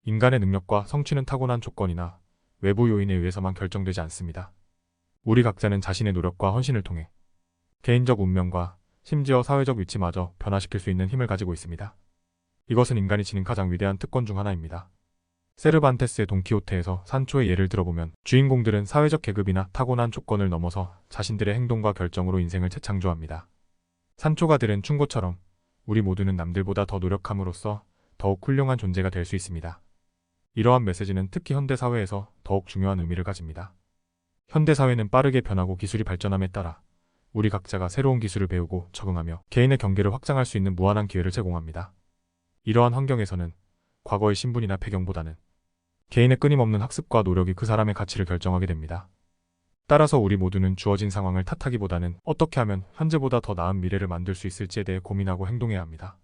인간의 능력과 성취는 타고난 조건이나 외부 요인에 의해서만 결정되지 않습니다. 우리 각자는 자신의 노력과 헌신을 통해 개인적 운명과 심지어 사회적 위치마저 변화시킬 수 있는 힘을 가지고 있습니다. 이것은 인간이 지닌 가장 위대한 특권 중 하나입니다. 세르반테스의 돈키호테에서 산초의 예를 들어보면 주인공들은 사회적 계급이나 타고난 조건을 넘어서 자신들의 행동과 결정으로 인생을 재창조합니다. 산초가 들은 충고처럼 우리 모두는 남들보다 더 노력함으로써 더욱 훌륭한 존재가 될 수 있습니다. 이러한 메시지는 특히 현대사회에서 더욱 중요한 의미를 가집니다. 현대사회는 빠르게 변하고 기술이 발전함에 따라 우리 각자가 새로운 기술을 배우고 적응하며 개인의 경계를 확장할 수 있는 무한한 기회를 제공합니다. 이러한 환경에서는 과거의 신분이나 배경보다는 개인의 끊임없는 학습과 노력이 그 사람의 가치를 결정하게 됩니다. 따라서 우리 모두는 주어진 상황을 탓하기보다는 어떻게 하면 현재보다 더 나은 미래를 만들 수 있을지에 대해 고민하고 행동해야 합니다.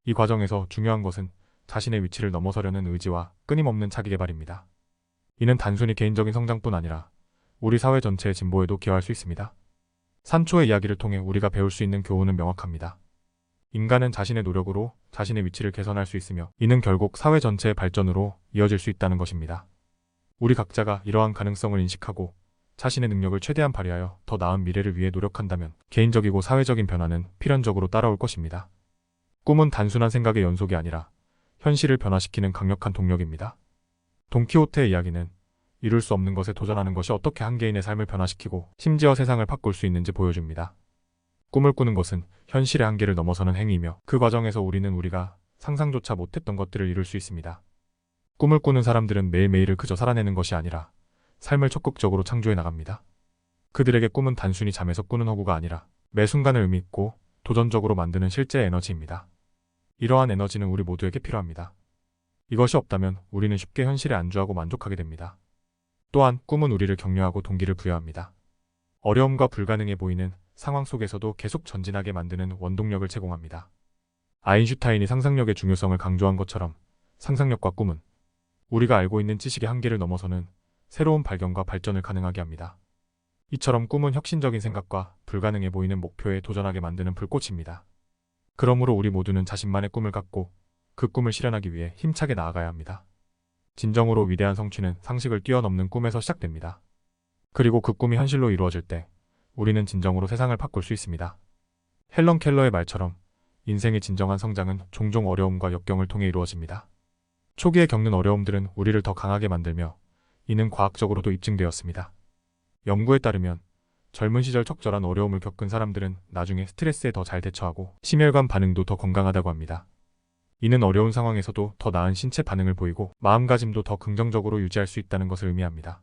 이 과정에서 중요한 것은 자신의 위치를 넘어서려는 의지와 끊임없는 자기 개발입니다. 이는 단순히 개인적인 성장뿐 아니라 우리 사회 전체의 진보에도 기여할 수 있습니다. 산초의 이야기를 통해 우리가 배울 수 있는 교훈은 명확합니다. 인간은 자신의 노력으로 자신의 위치를 개선할 수 있으며 이는 결국 사회 전체의 발전으로 이어질 수 있다는 것입니다. 우리 각자가 이러한 가능성을 인식하고 자신의 능력을 최대한 발휘하여 더 나은 미래를 위해 노력한다면 개인적이고 사회적인 변화는 필연적으로 따라올 것입니다. 꿈은 단순한 생각의 연속이 아니라 현실을 변화시키는 강력한 동력입니다. 돈키호테의 이야기는 이룰 수 없는 것에 도전하는 것이 어떻게 한 개인의 삶을 변화시키고 심지어 세상을 바꿀 수 있는지 보여줍니다. 꿈을 꾸는 것은 현실의 한계를 넘어서는 행위이며 그 과정에서 우리는 우리가 상상조차 못했던 것들을 이룰 수 있습니다. 꿈을 꾸는 사람들은 매일매일을 그저 살아내는 것이 아니라 삶을 적극적으로 창조해 나갑니다. 그들에게 꿈은 단순히 잠에서 꾸는 허구가 아니라 매 순간을 의미있고 도전적으로 만드는 실제 에너지입니다. 이러한 에너지는 우리 모두에게 필요합니다. 이것이 없다면 우리는 쉽게 현실에 안주하고 만족하게 됩니다. 또한 꿈은 우리를 격려하고 동기를 부여합니다. 어려움과 불가능해 보이는 상황 속에서도 계속 전진하게 만드는 원동력을 제공합니다. 아인슈타인이 상상력의 중요성을 강조한 것처럼 상상력과 꿈은 우리가 알고 있는 지식의 한계를 넘어서는 새로운 발견과 발전을 가능하게 합니다. 이처럼 꿈은 혁신적인 생각과 불가능해 보이는 목표에 도전하게 만드는 불꽃입니다. 그러므로 우리 모두는 자신만의 꿈을 갖고 그 꿈을 실현하기 위해 힘차게 나아가야 합니다. 진정으로 위대한 성취는 상식을 뛰어넘는 꿈에서 시작됩니다. 그리고 그 꿈이 현실로 이루어질 때 우리는 진정으로 세상을 바꿀 수 있습니다. 헬런 켈러의 말처럼 인생의 진정한 성장은 종종 어려움과 역경을 통해 이루어집니다. 초기에 겪는 어려움들은 우리를 더 강하게 만들며 이는 과학적으로도 입증되었습니다. 연구에 따르면 젊은 시절 적절한 어려움을 겪은 사람들은 나중에 스트레스에 더 잘 대처하고 심혈관 반응도 더 건강하다고 합니다. 이는 어려운 상황에서도 더 나은 신체 반응을 보이고 마음가짐도 더 긍정적으로 유지할 수 있다는 것을 의미합니다.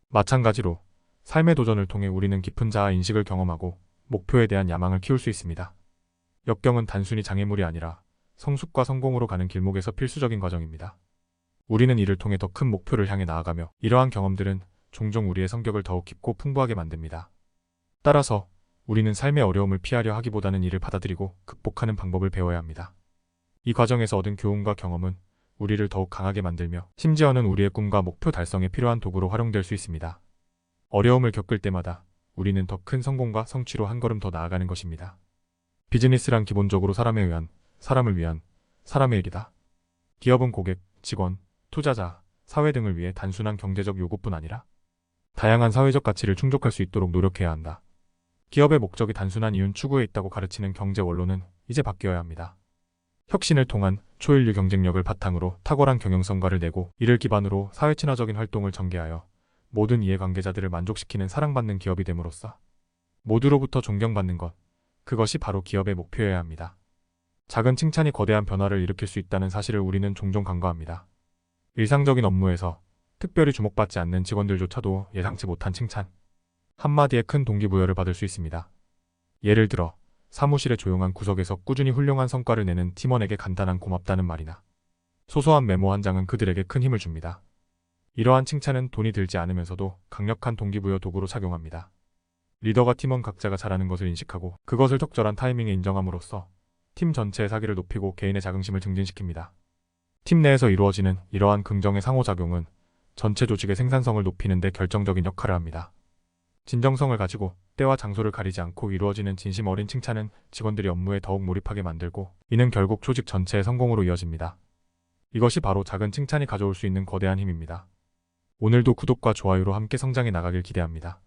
마찬가지로 삶의 도전을 통해 우리는 깊은 자아 인식을 경험하고 목표에 대한 야망을 키울 수 있습니다. 역경은 단순히 장애물이 아니라 성숙과 성공으로 가는 길목에서 필수적인 과정입니다. 우리는 이를 통해 더 큰 목표를 향해 나아가며 이러한 경험들은 종종 우리의 성격을 더욱 깊고 풍부하게 만듭니다. 따라서 우리는 삶의 어려움을 피하려 하기보다는 이를 받아들이고 극복하는 방법을 배워야 합니다. 이 과정에서 얻은 교훈과 경험은 우리를 더욱 강하게 만들며 심지어는 우리의 꿈과 목표 달성에 필요한 도구로 활용될 수 있습니다. 어려움을 겪을 때마다 우리는 더 큰 성공과 성취로 한 걸음 더 나아가는 것입니다. 비즈니스란 기본적으로 사람을 위한 사람의 일이다. 기업은 고객, 직원, 투자자, 사회 등을 위해 단순한 경제적 요구뿐 아니라 다양한 사회적 가치를 충족할 수 있도록 노력해야 한다. 기업의 목적이 단순한 이윤 추구에 있다고 가르치는 경제 원로는 이제 바뀌어야 합니다. 혁신을 통한 초인류 경쟁력을 바탕으로 탁월한 경영성과를 내고 이를 기반으로 사회 친화적인 활동을 전개하여 모든 이해관계자들을 만족시키는 사랑받는 기업이 됨으로써 모두로부터 존경받는 것, 그것이 바로 기업의 목표여야 합니다. 작은 칭찬이 거대한 변화를 일으킬 수 있다는 사실을 우리는 종종 간과합니다. 일상적인 업무에서 특별히 주목받지 않는 직원들조차도 예상치 못한 칭찬, 한마디에 큰 동기부여를 받을 수 있습니다. 예를 들어 사무실의 조용한 구석에서 꾸준히 훌륭한 성과를 내는 팀원에게 간단한 고맙다는 말이나 소소한 메모 한 장은 그들에게 큰 힘을 줍니다. 이러한 칭찬은 돈이 들지 않으면서도 강력한 동기부여 도구로 작용합니다. 리더가 팀원 각자가 잘하는 것을 인식하고 그것을 적절한 타이밍에 인정함으로써 팀 전체의 사기를 높이고 개인의 자긍심을 증진시킵니다. 팀 내에서 이루어지는 이러한 긍정의 상호작용은 전체 조직의 생산성을 높이는 데 결정적인 역할을 합니다. 진정성을 가지고 때와 장소를 가리지 않고 이루어지는 진심 어린 칭찬은 직원들이 업무에 더욱 몰입하게 만들고 이는 결국 조직 전체의 성공으로 이어집니다. 이것이 바로 작은 칭찬이 가져올 수 있는 거대한 힘입니다. 오늘도 구독과 좋아요로 함께 성장해 나가길 기대합니다.